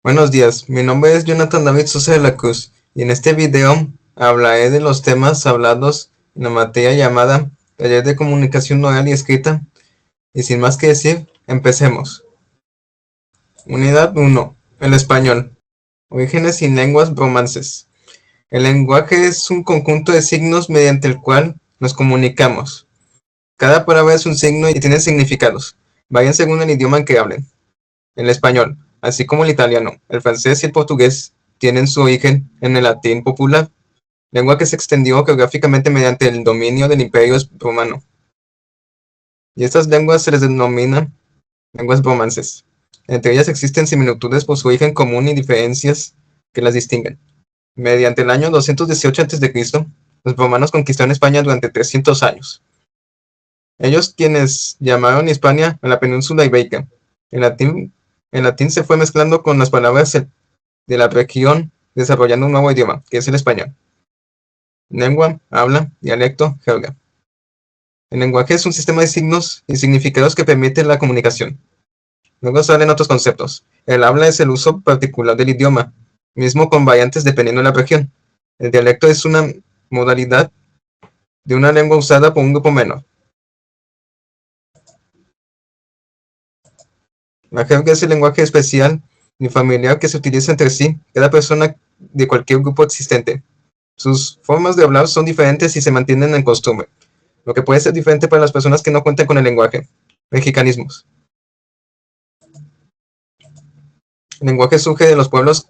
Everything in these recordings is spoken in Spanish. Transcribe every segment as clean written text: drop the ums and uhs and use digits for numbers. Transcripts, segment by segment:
Buenos días, mi nombre es Jonathan David Sosa de la Cruz y en este video hablaré de los temas hablados en la materia llamada Taller de Comunicación Oral y Escrita y sin más que decir, empecemos. Unidad 1. El español. Orígenes y lenguas romances. El lenguaje es un conjunto de signos mediante el cual nos comunicamos. Cada palabra es un signo y tiene significados, varían según el idioma en que hablen. El español, así como el italiano, el francés y el portugués, tienen su origen en el latín popular, lengua que se extendió geográficamente mediante el dominio del Imperio Romano. Y estas lenguas se les denomina lenguas romances. Entre ellas existen similitudes por su origen común y diferencias que las distinguen. Mediante el año 218 a.C., los romanos conquistaron España durante 300 años. Ellos quienes llamaron Hispania a la península ibérica. El latín se fue mezclando con las palabras de la región, desarrollando un nuevo idioma, que es el español. Lengua, habla, dialecto, jerga. El lenguaje es un sistema de signos y significados que permite la comunicación. Luego salen otros conceptos. El habla es el uso particular del idioma, mismo con variantes dependiendo de la región. El dialecto es una modalidad de una lengua usada por un grupo menor. La jerga es el lenguaje especial y familiar que se utiliza entre sí, cada persona de cualquier grupo existente. Sus formas de hablar son diferentes y se mantienen en costumbre, lo que puede ser diferente para las personas que no cuentan con el lenguaje. Mexicanismos. El lenguaje surge de los pueblos,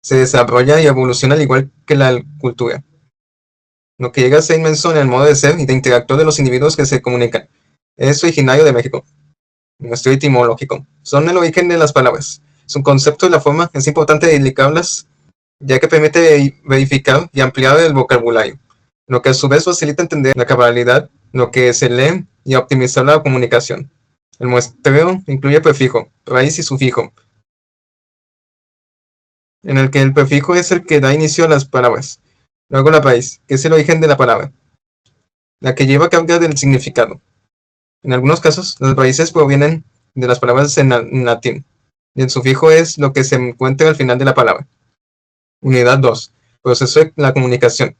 se desarrolla y evoluciona al igual que la cultura, lo que llega a ser inmenso en el modo de ser y de interactuar de los individuos que se comunican. Es originario de México. Nuestro etimológico. Son el origen de las palabras. Su concepto y la forma es importante indicarlas, ya que permite verificar y ampliar el vocabulario, lo que a su vez facilita entender la cabalidad, lo que se lee y optimizar la comunicación. El muestreo incluye prefijo, raíz y sufijo, en el que el prefijo es el que da inicio a las palabras. Luego la raíz, que es el origen de la palabra, la que lleva carga del significado. En algunos casos, las raíces provienen de las palabras en latín, y el sufijo es lo que se encuentra al final de la palabra. Unidad 2. Proceso de la comunicación.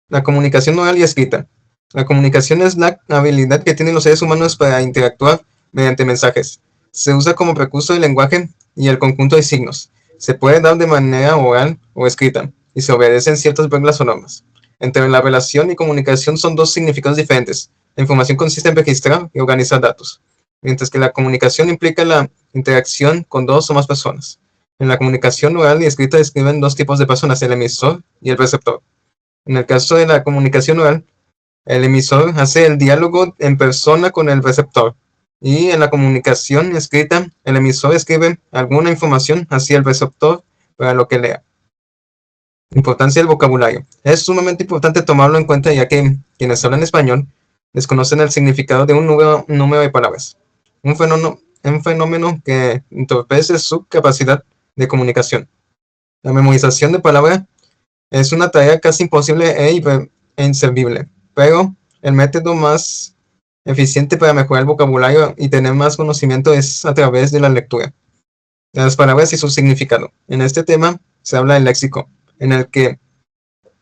La comunicación oral y escrita. La comunicación es la habilidad que tienen los seres humanos para interactuar mediante mensajes. Se usa como recurso del lenguaje y el conjunto de signos. Se puede dar de manera oral o escrita, y se obedecen ciertas reglas o normas. Entre la relación y comunicación son dos significados diferentes. La información consiste en registrar y organizar datos, mientras que la comunicación implica la interacción con dos o más personas. En la comunicación oral y escrita describen dos tipos de personas, el emisor y el receptor. En el caso de la comunicación oral, el emisor hace el diálogo en persona con el receptor, y en la comunicación escrita, el emisor escribe alguna información hacia el receptor para lo que lea. Importancia del vocabulario. Es sumamente importante tomarlo en cuenta, ya que quienes hablan español desconocen el significado de un número de palabras, un fenómeno que entorpece su capacidad de comunicación. La memorización de palabras es una tarea casi imposible e inservible, pero el método más eficiente para mejorar el vocabulario y tener más conocimiento es a través de la lectura de las palabras y su significado. En este tema se habla del léxico, en el que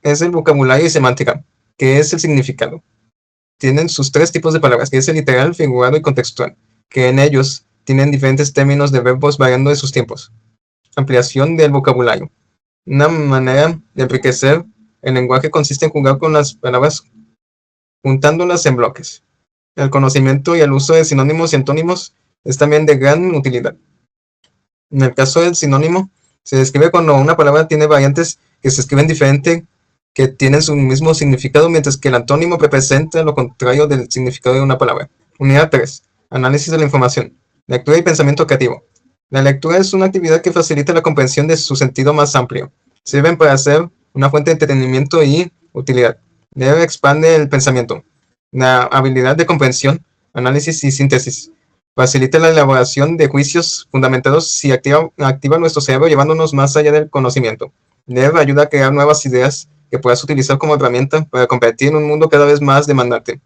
es el vocabulario y semántica, que es el significado. Tienen sus tres tipos de palabras, que es el literal, figurado y contextual, que en ellos tienen diferentes términos de verbos variando de sus tiempos. Ampliación del vocabulario. Una manera de enriquecer el lenguaje consiste en jugar con las palabras juntándolas en bloques. El conocimiento y el uso de sinónimos y antónimos es también de gran utilidad. En el caso del sinónimo, se describe cuando una palabra tiene variantes que se escriben diferente, que tienen su mismo significado, mientras que el antónimo representa lo contrario del significado de una palabra. Unidad 3. Análisis de la información. Lectura y pensamiento creativo. La lectura es una actividad que facilita la comprensión de su sentido más amplio. Sirven para ser una fuente de entretenimiento y utilidad. Expande el pensamiento. La habilidad de comprensión, análisis y síntesis. Facilita la elaboración de juicios fundamentados y activa nuestro cerebro llevándonos más allá del conocimiento. Ayuda a crear nuevas ideas que puedas utilizar como herramienta para competir en un mundo cada vez más demandante.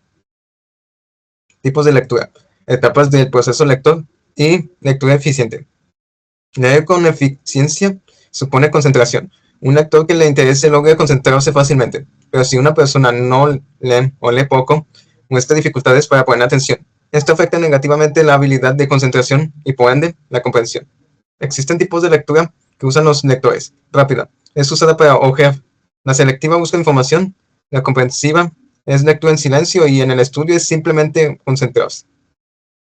Tipos de lectura. Etapas del proceso lector y lectura eficiente. Leer con eficiencia supone concentración. Un lector que le interese logra concentrarse fácilmente, pero si una persona no lee o lee poco, muestra dificultades para poner atención. Esto afecta negativamente la habilidad de concentración y, por ende, la comprensión. Existen tipos de lectura que usan los lectores. Rápida es usada para ojear. La selectiva busca información. La comprensiva es lectura en silencio y en el estudio es simplemente concentrarse.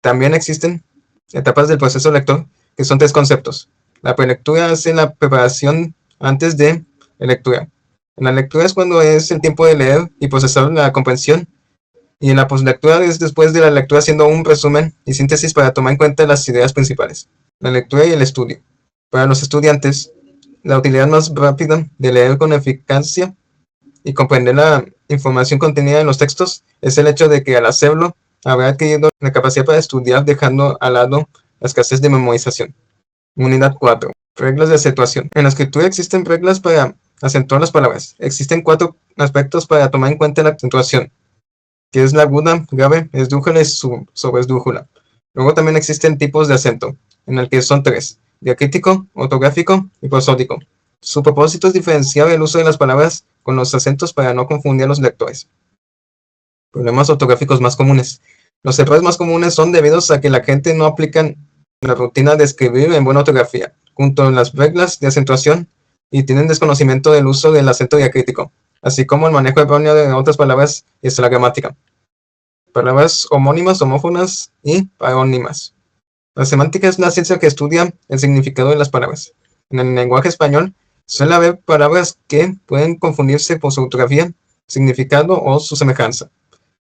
También existen etapas del proceso lector que son 3 conceptos. La prelectura es la preparación antes de la lectura. En la lectura es cuando es el tiempo de leer y procesar la comprensión. Y en la postlectura es después de la lectura haciendo un resumen y síntesis para tomar en cuenta las ideas principales. La lectura y el estudio. Para los estudiantes, la utilidad más rápida de leer con eficacia y comprender la información contenida en los textos es el hecho de que al hacerlo habrá adquirido la capacidad para estudiar dejando al lado la escasez de memorización. Unidad 4. Reglas de acentuación. En la escritura existen reglas para acentuar las palabras. Existen 4 aspectos para tomar en cuenta la acentuación, que es la aguda, grave, esdrújula y sobreesdrújula. Luego también existen tipos de acento, en el que son 3, diacrítico, ortográfico y prosódico. Su propósito es diferenciar el uso de las palabras con los acentos para no confundir a los lectores. Problemas ortográficos más comunes. Los errores más comunes son debidos a que la gente no aplica la rutina de escribir en buena ortografía, junto a las reglas de acentuación, y tienen desconocimiento del uso del acento diacrítico, así como el manejo erróneo de otras palabras y hasta la gramática. Palabras homónimas, homófonas y parónimas. La semántica es la ciencia que estudia el significado de las palabras. En el lenguaje español suele haber palabras que pueden confundirse por su ortografía, significado o su semejanza.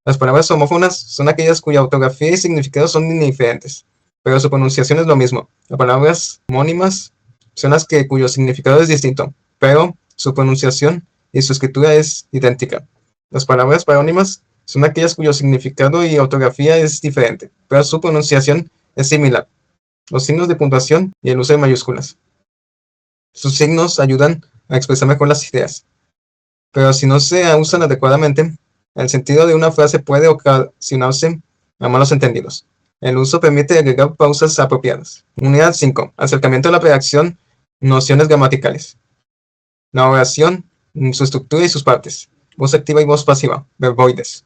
Las palabras homófonas son aquellas cuya ortografía y significado son indiferentes, pero su pronunciación es lo mismo. Las palabras homónimas son las cuyo significado es distinto, pero su pronunciación y su escritura es idéntica. Las palabras parónimas son aquellas cuyo significado y ortografía es diferente, pero su pronunciación es similar. Los signos de puntuación y el uso de mayúsculas. Sus signos ayudan a expresar mejor las ideas, pero si no se usan adecuadamente, el sentido de una frase puede ocasionarse a malos entendidos. El uso permite agregar pausas apropiadas. Unidad 5. Acercamiento a la redacción. Nociones gramaticales. La oración, su estructura y sus partes. Voz activa y voz pasiva. Verboides.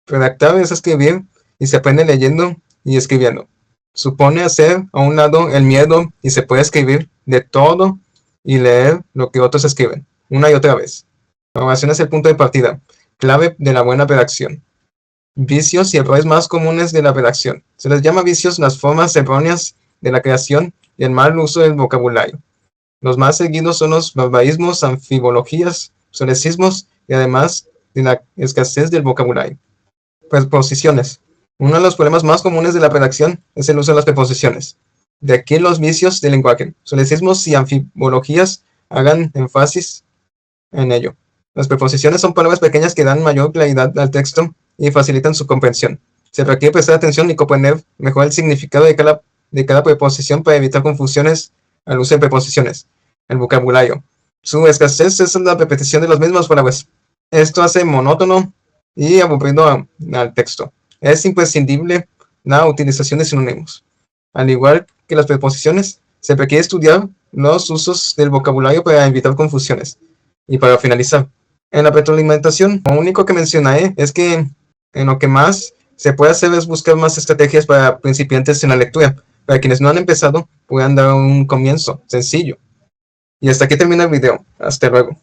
Redactar es escribir y se aprende leyendo y escribiendo. Supone hacer a un lado el miedo y se puede escribir de todo y leer lo que otros escriben, una y otra vez. La oración es el punto de partida, clave de la buena redacción. Vicios y errores más comunes de la redacción. Se les llama vicios las formas erróneas de la creación y el mal uso del vocabulario. Los más seguidos son los barbarismos, anfibologías, solecismos y además de la escasez del vocabulario. Preposiciones. Uno de los problemas más comunes de la redacción es el uso de las preposiciones. De aquí los vicios del lenguaje. Solecismos y anfibologías hagan énfasis en ello. Las preposiciones son palabras pequeñas que dan mayor claridad al texto y facilitan su comprensión. Se requiere prestar atención y comprender mejor el significado de cada preposición para evitar confusiones al uso de preposiciones. El vocabulario. Su escasez es la repetición de las mismas palabras. Esto hace monótono y aburrido al texto. Es imprescindible la utilización de sinónimos. Al igual que las preposiciones, se requiere estudiar los usos del vocabulario para evitar confusiones. Y para finalizar, en la retroalimentación, lo único que mencionaré es que en lo que más se puede hacer es buscar más estrategias para principiantes en la lectura. Para quienes no han empezado, puedan dar un comienzo sencillo. Y hasta aquí termina el video. Hasta luego.